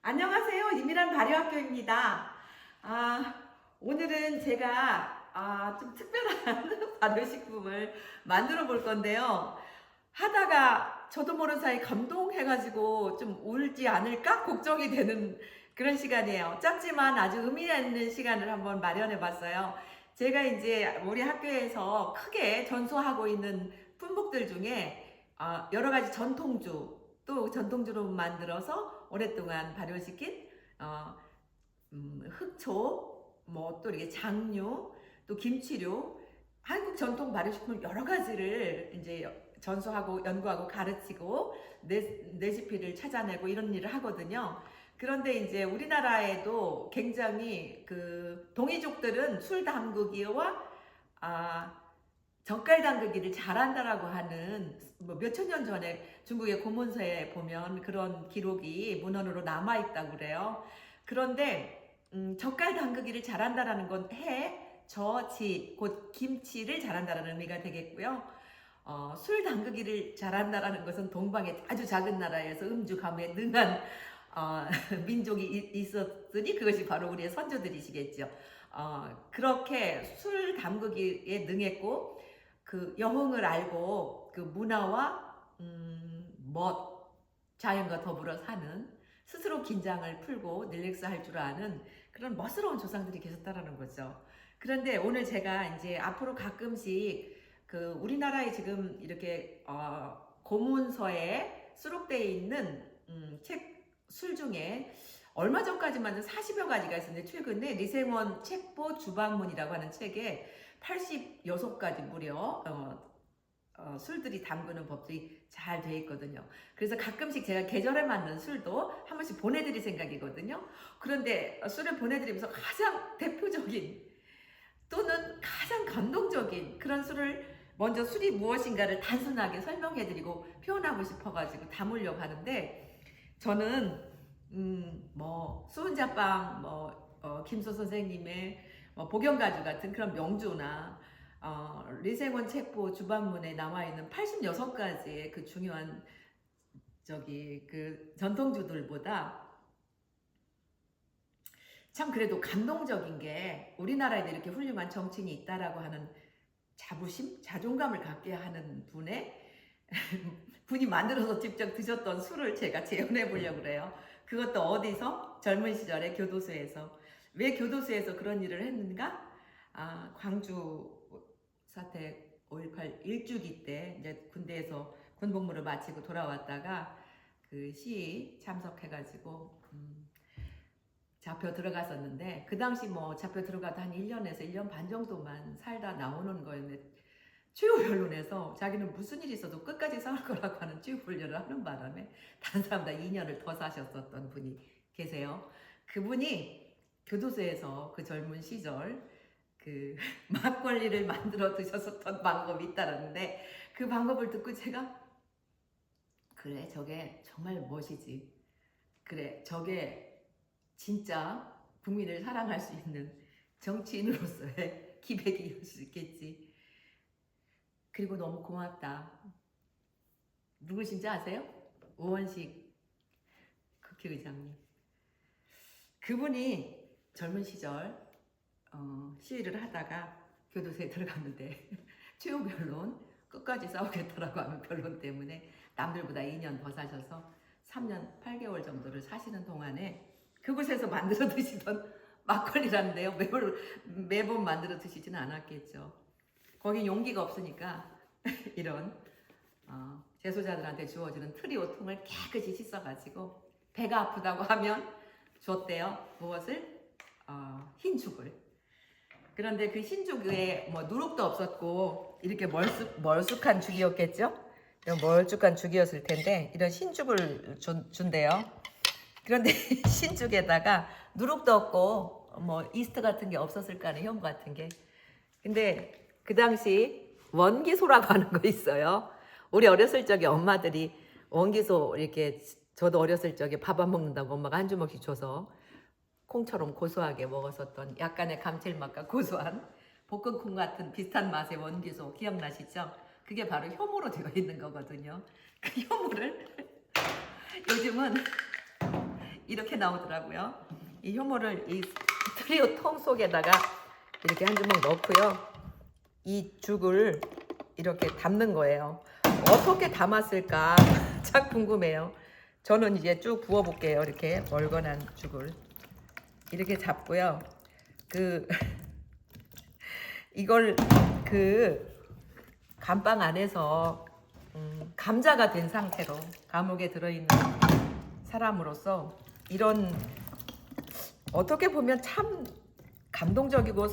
안녕하세요. 이미란 발효학교입니다. 오늘은 제가 좀 특별한 발효식품을 만들어 볼 건데요. 하다가 저도 모르는 사이 감동해가지고 좀 울지 않을까 걱정이 되는 그런 시간이에요. 짧지만 아주 의미 있는 시간을 한번 마련해 봤어요. 제가 이제 우리 학교에서 크게 전수하고 있는 품목들 중에 여러 가지 전통주, 또 전통주로 만들어서 오랫동안 발효시킨 흑초, 뭐 또 이렇게 장류, 또 김치류, 한국 전통 발효식품 여러 가지를 이제 전수하고 연구하고 가르치고 레시피를 찾아내고 이런 일을 하거든요. 그런데 이제 우리나라에도 굉장히 그 동이족들은 술 담그기와 젓갈 담그기를 잘한다라고 하는 뭐 몇천 년 전에 중국의 고문서에 보면 그런 기록이 문헌으로 남아 있다고 그래요. 그런데 젓갈 담그기를 잘한다라는 건 해, 저, 지, 곧 김치를 잘한다라는 의미가 되겠고요. 술 담그기를 잘한다라는 것은 동방의 아주 작은 나라에서 음주 가무에 능한 민족이 있었으니 그것이 바로 우리의 선조들이시겠죠. 그렇게 술 담그기에 능했고 그 영흥을 알고 그 문화와 멋, 자연과 더불어 사는 스스로 긴장을 풀고 릴렉스 할 줄 아는 그런 멋스러운 조상들이 계셨다라는 거죠. 그런데 오늘 제가 이제 앞으로 가끔씩 그 우리나라에 지금 이렇게 고문서에 수록되어 있는 책 술 중에 얼마 전까지만 40여 가지가 있었는데 최근에 리생원 책보 주방문이라고 하는 책에 86가지 무려 술들이 담그는 법들이 잘 돼 있거든요. 그래서 가끔씩 제가 계절에 맞는 술도 한 번씩 보내드릴 생각이거든요. 그런데 술을 보내드리면서 가장 대표적인 또는 가장 감동적인 그런 술을 먼저 술이 무엇인가를 단순하게 설명해드리고 표현하고 싶어가지고 담으려고 하는데 저는 뭐 수은자빵, 김소 선생님의 복연가주 같은 그런 명주나 리생원 책보 주방문에 나와 있는 86가지의 그 중요한 그 전통주들보다 참 그래도 감동적인 게 우리나라에도 이렇게 훌륭한 정치인이 있다라고 하는 자부심, 자존감을 갖게 하는 분이 만들어서 직접 드셨던 술을 제가 재현해 보려고 그래요. 그것도 어디서? 젊은 시절에 교도소에서. 왜 교도소에서 그런 일을 했는가? 광주 사태 5.18 일주기 때 이제 군대에서 군복무를 마치고 돌아왔다가 그 시위 참석해가지고 잡혀 들어갔었는데 그 당시 뭐 잡혀 들어가도 한 1년에서 1년 반 정도만 살다 나오는 거였는데 치유변론에서 자기는 무슨 일이 있어도 끝까지 살 거라고 하는 치유훈련을 하는 바람에 다른 사람보다 2년을 더 사셨었던 분이 계세요. 그분이 교도소에서 그 젊은 시절 그 막걸리를 만들어 드셨었던 방법이 있다는데 그 방법을 듣고 제가 그래 저게 정말 멋이지. 그래 저게 진짜 국민을 사랑할 수 있는 정치인으로서의 기백일 수 있겠지. 그리고 너무 고맙다. 누구신지 아세요? 우원식 국회의장님. 그분이 젊은 시절 시위를 하다가 교도소에 들어갔는데 최후변론 끝까지 싸우겠다라고 하는 변론 때문에 남들보다 2년 더 사셔서 3년 8개월 정도를 사시는 동안에 그곳에서 만들어 드시던 막걸리라는데요. 매번 만들어 드시지는 않았겠죠. 거긴 용기가 없으니까 이런 재소자들한테 주어지는 트리오통을 깨끗이 씻어가지고 배가 아프다고 하면 줬대요. 무엇을? 흰죽을. 그런데 그 흰죽에 뭐 누룩도 없었고 이렇게 멀쑥한 죽이었겠죠? 이런 멀쭉한 죽이었을 텐데 이런 흰죽을 준대요. 그런데 흰죽에다가 누룩도 없고 뭐 이스트 같은 게 없었을 거 아니에요. 효모 같은 게. 근데 그 당시 원기소라고 하는 거 있어요. 우리 어렸을 적에 엄마들이 원기소 이렇게 저도 어렸을 적에 밥 안 먹는다고 엄마가 한 주먹씩 줘서 콩처럼 고소하게 먹었었던 약간의 감칠맛과 고소한 볶음콩 같은 비슷한 맛의 원기소 기억나시죠? 그게 바로 효모로 되어 있는 거거든요. 그 효모를 요즘은 이렇게 나오더라고요. 이 효모를 이 트리오 통 속에다가 이렇게 한 주먹 넣고요. 이 죽을 이렇게 담는 거예요. 어떻게 담았을까 참 궁금해요. 저는 이제 쭉 부어 볼게요. 이렇게 멀건한 죽을 이렇게 잡고요. 이걸 감빵 안에서 감자가 된 상태로 감옥에 들어있는 사람으로서 이런 어떻게 보면 참 감동적이고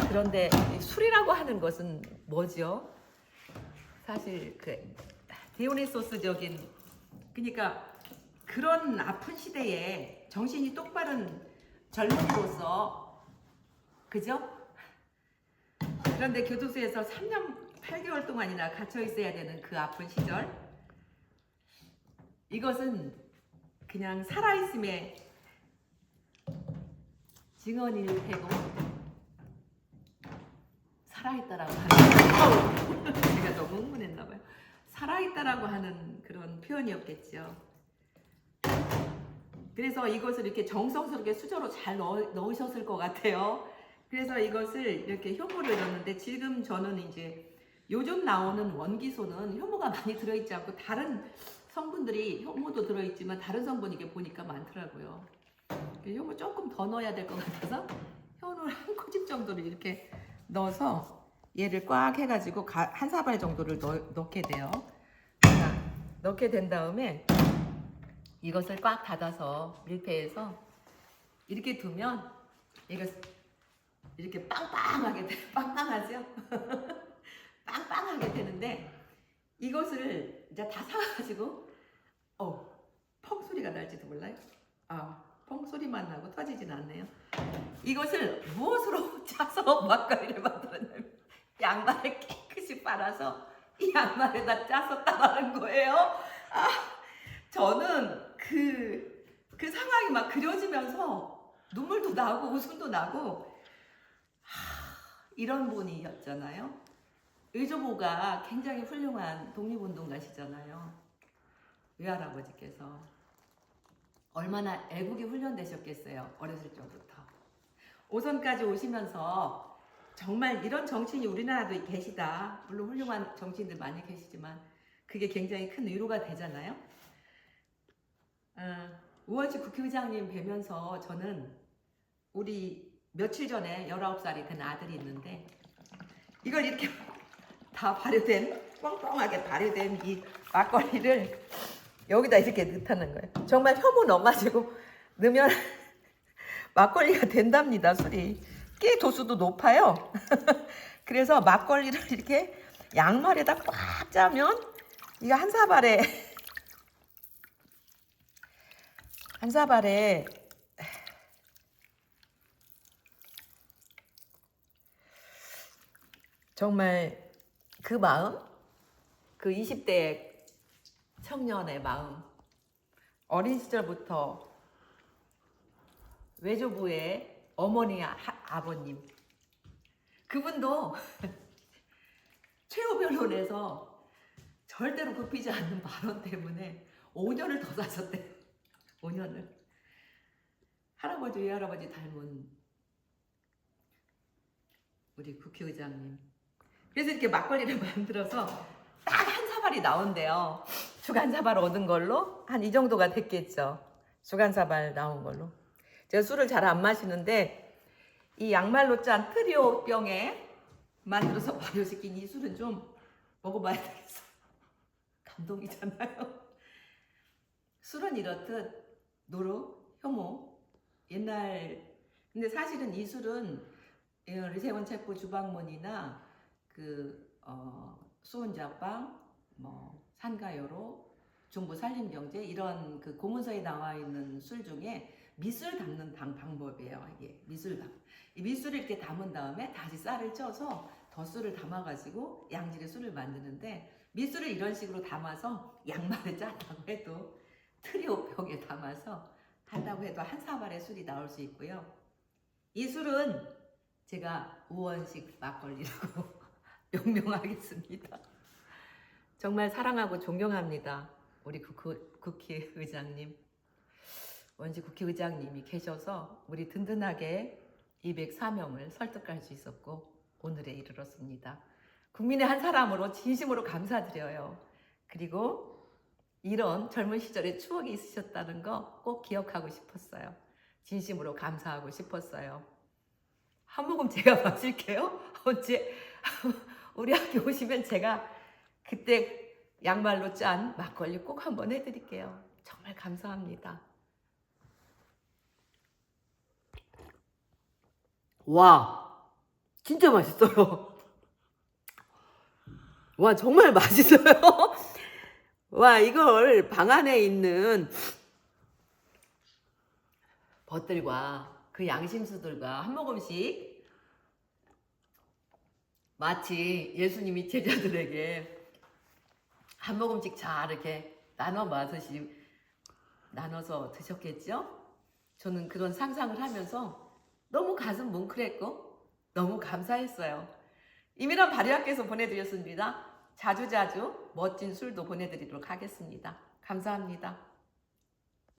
그런데 술이라고 하는 것은 뭐죠? 사실 디오니소스적인 그러니까 그런 아픈 시대에 정신이 똑바른 젊은이로서 그죠? 그런데 교도소에서 3년 8개월 동안이나 갇혀 있어야 되는 그 아픈 시절 이것은 그냥 살아있음의 증언일 테고 살아있다라고 하는 제가 너무 흥분했나봐요. 살아있다라고 하는 그런 표현이었겠죠. 그래서 이것을 이렇게 정성스럽게 수저로 잘 넣으셨을 것 같아요. 그래서 이것을 이렇게 효모를 넣었는데 지금 저는 이제 요즘 나오는 원기소는 효모가 많이 들어있지 않고 다른 성분들이 효모도 들어있지만 다른 성분이 이게 보니까 많더라고요. 효모 조금 더 넣어야 될 것 같아서 효모를 한 꼬집 정도를 이렇게 넣어서 얘를 꽉 해가지고 한 사발 정도를 넣게 돼요. 자, 넣게 된 다음에 이것을 꽉 닫아서 밀폐해서 이렇게 두면 이거 이렇게 빵빵하죠? 빵빵하게 되는데 이것을 이제 다 사가지고 펑 소리가 날지도 몰라요. 펑 소리만 나고 터지진 않네요. 이것을 무엇으로 짜서 막걸리를 만들었냐면 양말을 깨끗이 빨아서 이 양말에다 짜서 따라는 거예요. 저는 그 상황이 막 그려지면서 눈물도 나고 웃음도 나고 이런 분이었잖아요. 의조보가 굉장히 훌륭한 독립운동가시잖아요. 외할아버지께서 얼마나 애국이 훈련되셨겠어요. 어렸을 적부터. 오선까지 오시면서 정말 이런 정치인이 우리나라도 계시다. 물론 훌륭한 정치인들 많이 계시지만 그게 굉장히 큰 위로가 되잖아요. 우원식 국회의장님 뵈면서 저는 우리 며칠 전에 19살이 된 아들이 있는데 이걸 이렇게 다 발효된 뻥뻥하게 발효된 이 막걸리를 여기다 이렇게 넣다는 거예요. 정말 효모 넣어가지고 넣으면 막걸리가 된답니다. 술이 꽤 도수도 높아요. 그래서 막걸리를 이렇게 양말에다 꽉 짜면 이거 한 사발에 정말 그 마음, 그 20대 청년의 마음, 어린 시절부터 외조부의 어머니, 아버님, 그분도 최후 변론에서 절대로 굽히지 않는 발언 때문에 5년을 더 사셨대요. 5년을. 할아버지, 외할아버지 닮은 우리 국회의장님. 그래서 이렇게 막걸리를 만들어서 딱 한 사발이 나온대요. 죽 한 사발 얻은 걸로 한 이 정도가 됐겠죠. 죽 한 사발 나온 걸로. 제가 술을 잘 안 마시는데 이 양말로 짠 트리오 병에 만들어서 발효시킨 이 술은 좀 먹어봐야 되겠어요. 감동이잖아요. 술은 이렇듯 노루, 효모, 옛날 근데 사실은 이 술은 리세원 체포 주방문이나 수은자빵, 산가요로, 중부 산림경제 이런 그 고문서에 나와 있는 술 중에 밑술 담는 방법이에요. 이게 밑술담. 이 밑술을 이렇게 담은 다음에 다시 쌀을 쪄서 덧술을 담아가지고 양질의 술을 만드는데 밑술을 이런 식으로 담아서 양말에 짠다고 해도 트리오 병에 담아서 한다고 해도 한 사발의 술이 나올 수 있고요. 이 술은 제가 우원식 막걸리라고 명명하겠습니다. 정말 사랑하고 존경합니다. 우리 국회의장님. 원지 국회의장님이 계셔서 우리 든든하게 204명을 설득할 수 있었고 오늘에 이르렀습니다. 국민의 한 사람으로 진심으로 감사드려요. 그리고 이런 젊은 시절의 추억이 있으셨다는 거 꼭 기억하고 싶었어요. 진심으로 감사하고 싶었어요. 한 모금 제가 마실게요. 언제 우리 학교 오시면 제가 그때 양말로 짠 막걸리 꼭 한번 해드릴게요. 정말 감사합니다. 와, 진짜 맛있어요. 와, 정말 맛있어요. 와, 이걸 방 안에 있는 벗들과 그 양심수들과 한 모금씩 마치 예수님이 제자들에게 한 모금씩 잘 이렇게 나눠서 드셨겠죠? 저는 그런 상상을 하면서 너무 가슴 뭉클했고 너무 감사했어요. 이미란 바리아께서 보내드렸습니다. 자주자주 멋진 술도 보내드리도록 하겠습니다. 감사합니다.